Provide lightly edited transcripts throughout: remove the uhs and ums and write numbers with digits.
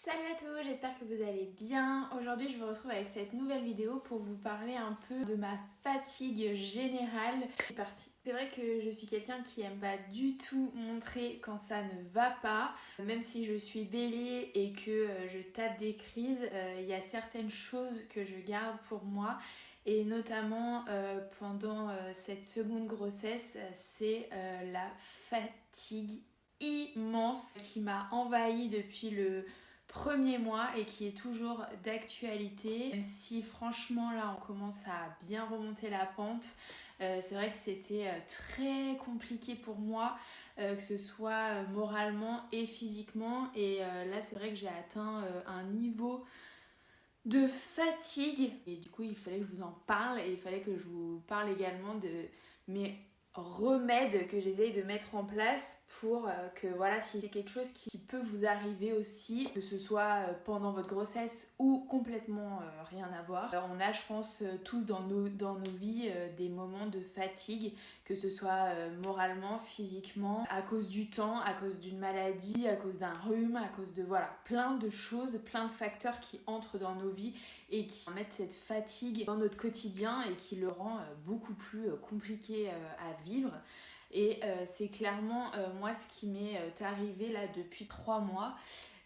Salut à tous, j'espère que vous allez bien. Aujourd'hui je vous retrouve avec cette nouvelle vidéo pour vous parler un peu de ma fatigue générale. C'est parti. C'est vrai que je suis quelqu'un qui aime pas du tout montrer quand ça ne va pas. Même si je suis bélier et que je tape des crises, il y a certaines choses que je garde pour moi. Et notamment pendant cette seconde grossesse, c'est la fatigue immense qui m'a envahie depuis le premier mois et qui est toujours d'actualité. Même si franchement là on commence à bien remonter la pente, c'est vrai que c'était très compliqué pour moi, que ce soit moralement et physiquement. Et là c'est vrai que j'ai atteint un niveau de fatigue. Et du coup il fallait que je vous en parle et il fallait que je vous parle également de mes remèdes que j'essaye de mettre en place pour que voilà, si c'est quelque chose qui peut vous arriver aussi, que ce soit pendant votre grossesse ou complètement rien à voir. On a, je pense, tous dans nos vies des moments de fatigue, que ce soit moralement, physiquement, à cause du temps, à cause d'une maladie, à cause d'un rhume, à cause de voilà, plein de choses, plein de facteurs qui entrent dans nos vies et qui mettent cette fatigue dans notre quotidien et qui le rend beaucoup plus compliqué à vivre. Et c'est clairement moi ce qui m'est arrivé là depuis 3 mois.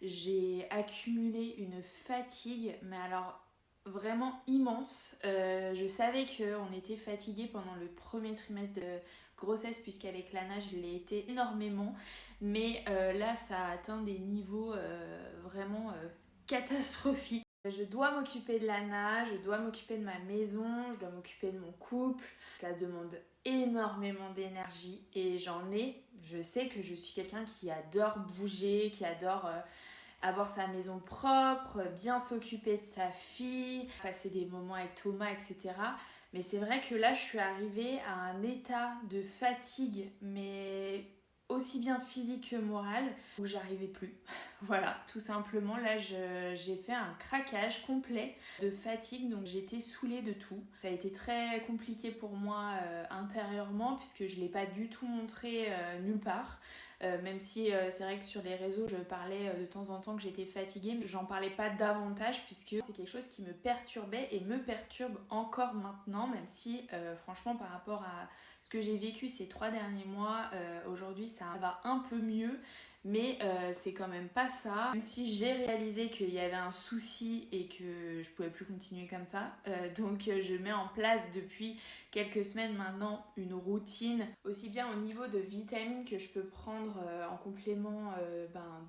J'ai accumulé une fatigue, mais alors vraiment immense. Je savais qu'on était fatigué pendant le premier trimestre de grossesse, puisqu'avec Lana je l'ai été énormément, mais là ça a atteint des niveaux vraiment catastrophiques. Je dois m'occuper de Lana, je dois m'occuper de ma maison, je dois m'occuper de mon couple. Ça demande énormément d'énergie et j'en ai. Je sais que je suis quelqu'un qui adore bouger, qui adore avoir sa maison propre, bien s'occuper de sa fille, passer des moments avec Thomas, etc. Mais c'est vrai que là, je suis arrivée à un état de fatigue, mais aussi bien physique que morale, où j'arrivais plus. Voilà, tout simplement, là, j'ai fait un craquage complet de fatigue, donc j'étais saoulée de tout. Ça a été très compliqué pour moi intérieurement, puisque je ne l'ai pas du tout montré nulle part. Même si c'est vrai que sur les réseaux je parlais de temps en temps que j'étais fatiguée, mais j'en parlais pas davantage puisque c'est quelque chose qui me perturbait et me perturbe encore maintenant, même si franchement par rapport à ce que j'ai vécu ces 3 derniers mois, aujourd'hui ça va un peu mieux. Mais c'est quand même pas ça. Même si j'ai réalisé qu'il y avait un souci et que je pouvais plus continuer comme ça. Donc je mets en place depuis quelques semaines maintenant une routine, aussi bien au niveau de vitamines que je peux prendre en complément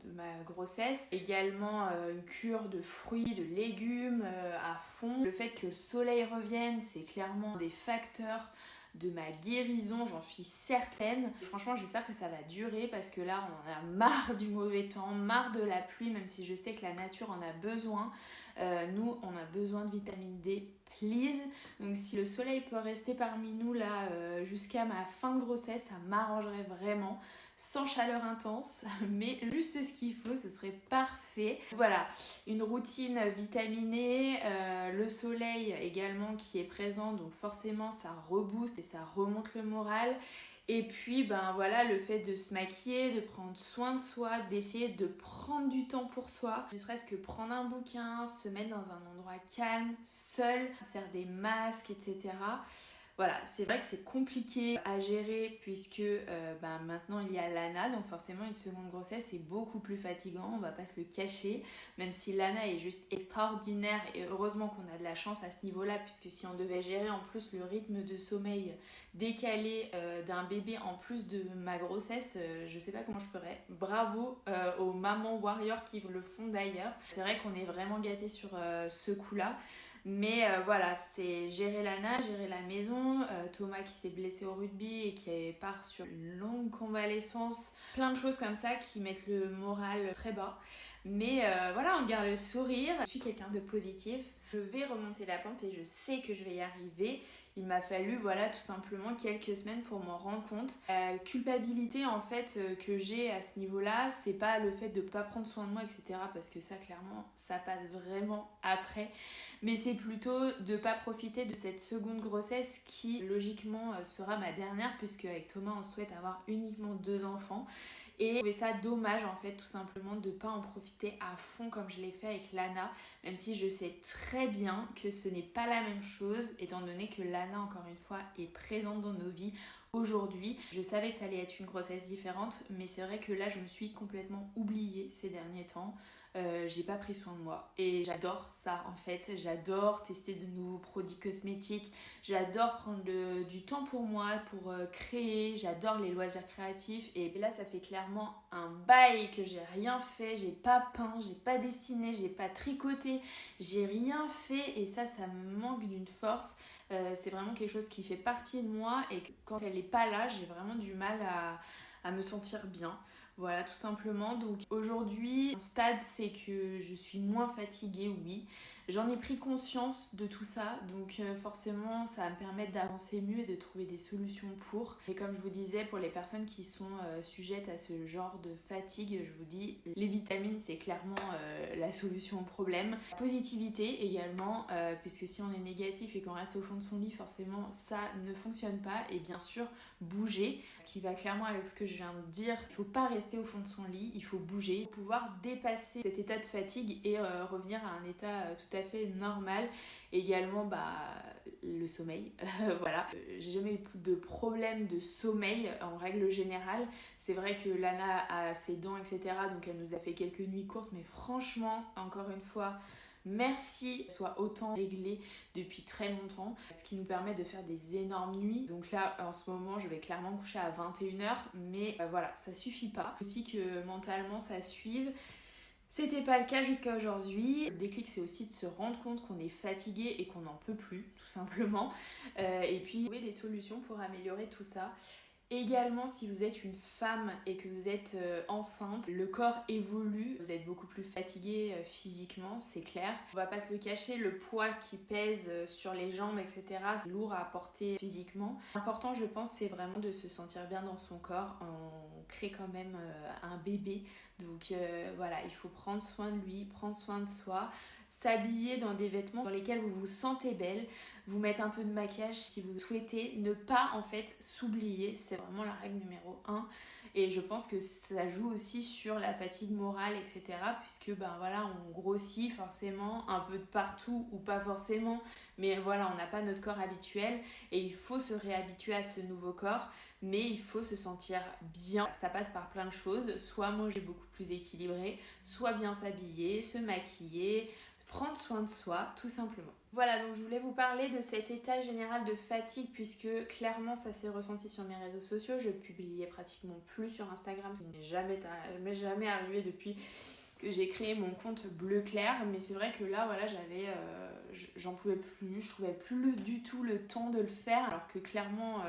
de ma grossesse. Également une cure de fruits, de légumes à fond. Le fait que le soleil revienne, c'est clairement des facteurs de ma guérison, j'en suis certaine. Franchement, j'espère que ça va durer parce que là, on en a marre du mauvais temps, marre de la pluie, même si je sais que la nature en a besoin. Nous, on a besoin de vitamine D, please. Donc si le soleil peut rester parmi nous là jusqu'à ma fin de grossesse, ça m'arrangerait vraiment. Sans chaleur intense, mais juste ce qu'il faut, ce serait parfait. Voilà, une routine vitaminée, le soleil également qui est présent, donc forcément ça rebooste et ça remonte le moral. Et puis ben voilà, le fait de se maquiller, de prendre soin de soi, d'essayer de prendre du temps pour soi, ne serait-ce que prendre un bouquin, se mettre dans un endroit calme, seul, faire des masques, etc. Voilà, c'est vrai que c'est compliqué à gérer puisque maintenant il y a Lana, donc forcément une seconde grossesse est beaucoup plus fatigant, on va pas se le cacher, même si Lana est juste extraordinaire et heureusement qu'on a de la chance à ce niveau-là, puisque si on devait gérer en plus le rythme de sommeil décalé d'un bébé en plus de ma grossesse, je sais pas comment je ferais. Bravo aux mamans warriors qui le font d'ailleurs. C'est vrai qu'on est vraiment gâtés sur ce coup-là. Mais voilà, c'est gérer Lana, gérer la maison, Thomas qui s'est blessé au rugby et qui part sur une longue convalescence, plein de choses comme ça qui mettent le moral très bas. Mais voilà, on garde le sourire, je suis quelqu'un de positif, je vais remonter la pente et je sais que je vais y arriver. Il m'a fallu voilà tout simplement quelques semaines pour m'en rendre compte. La culpabilité en fait que j'ai à ce niveau-là, c'est pas le fait de pas prendre soin de moi, etc. Parce que ça clairement, ça passe vraiment après. Mais c'est plutôt de pas profiter de cette seconde grossesse qui logiquement sera ma dernière, puisque avec Thomas on souhaite avoir uniquement 2 enfants. Et je trouvais ça dommage en fait tout simplement de ne pas en profiter à fond comme je l'ai fait avec Lana, même si je sais très bien que ce n'est pas la même chose étant donné que Lana encore une fois est présente dans nos vies aujourd'hui. Je savais que ça allait être une grossesse différente, mais c'est vrai que là je me suis complètement oubliée ces derniers temps. J'ai pas pris soin de moi et j'adore ça en fait, j'adore tester de nouveaux produits cosmétiques, j'adore prendre du temps pour moi, pour créer, j'adore les loisirs créatifs et là ça fait clairement un bail que j'ai rien fait, j'ai pas peint, j'ai pas dessiné, j'ai pas tricoté, j'ai rien fait et ça me manque d'une force. C'est vraiment quelque chose qui fait partie de moi et que quand elle n'est pas là, j'ai vraiment du mal à me sentir bien. Voilà, tout simplement. Donc aujourd'hui, mon stade, c'est que je suis moins fatiguée, oui. J'en ai pris conscience de tout ça, donc forcément, ça va me permettre d'avancer mieux et de trouver des solutions pour. Et comme je vous disais, pour les personnes qui sont sujettes à ce genre de fatigue, je vous dis, les vitamines, c'est clairement la solution au problème. Positivité également, puisque si on est négatif et qu'on reste au fond de son lit, forcément, ça ne fonctionne pas. Et bien sûr, bouger, ce qui va clairement avec ce que je viens de dire. Il ne faut pas rester au fond de son lit, il faut bouger, pouvoir dépasser cet état de fatigue et revenir à un état tout à fait normal. Également, le sommeil, voilà. J'ai jamais eu de problème de sommeil en règle générale. C'est vrai que Lana a ses dents, etc. Donc elle nous a fait quelques nuits courtes, mais franchement, encore une fois, merci qu'elle soit autant réglée depuis très longtemps, ce qui nous permet de faire des énormes nuits. Donc là, en ce moment, je vais clairement coucher à 21h, mais voilà, ça suffit pas. Aussi que mentalement, ça suive. C'était pas le cas jusqu'à aujourd'hui. Le déclic, c'est aussi de se rendre compte qu'on est fatigué et qu'on n'en peut plus, tout simplement. Et puis, trouver des solutions pour améliorer tout ça. Également, si vous êtes une femme et que vous êtes enceinte, le corps évolue, vous êtes beaucoup plus fatigué physiquement, c'est clair. On va pas se le cacher, le poids qui pèse sur les jambes, etc., c'est lourd à porter physiquement. L'important, je pense, c'est vraiment de se sentir bien dans son corps. On crée quand même un bébé, donc voilà, il faut prendre soin de lui, prendre soin de soi, s'habiller dans des vêtements dans lesquels vous vous sentez belle, vous mettre un peu de maquillage si vous souhaitez, ne pas en fait s'oublier, c'est vraiment la règle numéro 1 et je pense que ça joue aussi sur la fatigue morale, etc., puisque voilà, on grossit forcément un peu de partout ou pas forcément, mais voilà, on n'a pas notre corps habituel et il faut se réhabituer à ce nouveau corps, mais il faut se sentir bien. Ça passe par plein de choses, soit manger beaucoup plus équilibré, soit bien s'habiller, se maquiller, prendre soin de soi, tout simplement. Voilà, donc je voulais vous parler de cet état général de fatigue puisque clairement ça s'est ressenti sur mes réseaux sociaux. Je publiais pratiquement plus sur Instagram, ça n'est jamais arrivé depuis que j'ai créé mon compte bleu clair, mais c'est vrai que là, voilà, j'en pouvais plus, je trouvais plus du tout le temps de le faire, alors que clairement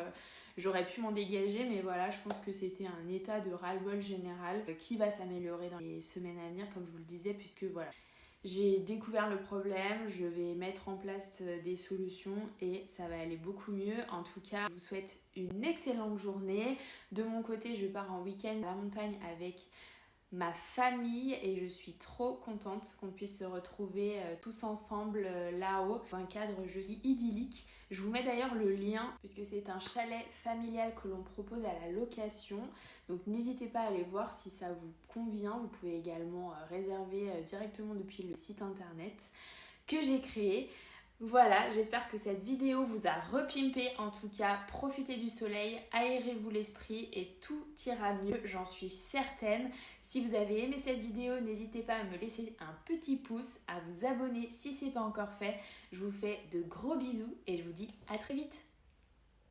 j'aurais pu m'en dégager, mais voilà, je pense que c'était un état de ras-le-bol général qui va s'améliorer dans les semaines à venir, comme je vous le disais, puisque voilà, j'ai découvert le problème, je vais mettre en place des solutions et ça va aller beaucoup mieux. En tout cas, je vous souhaite une excellente journée. De mon côté, je pars en week-end à la montagne avec ma famille et je suis trop contente qu'on puisse se retrouver tous ensemble là-haut dans un cadre juste idyllique. Je vous mets d'ailleurs le lien puisque c'est un chalet familial que l'on propose à la location, donc n'hésitez pas à aller voir si ça vous convient. Vous pouvez également réserver directement depuis le site internet que j'ai créé. Voilà, j'espère que cette vidéo vous a repimpé. En tout cas, profitez du soleil, aérez-vous l'esprit et tout ira mieux, j'en suis certaine. Si vous avez aimé cette vidéo, n'hésitez pas à me laisser un petit pouce, à vous abonner si ce n'est pas encore fait. Je vous fais de gros bisous et je vous dis à très vite.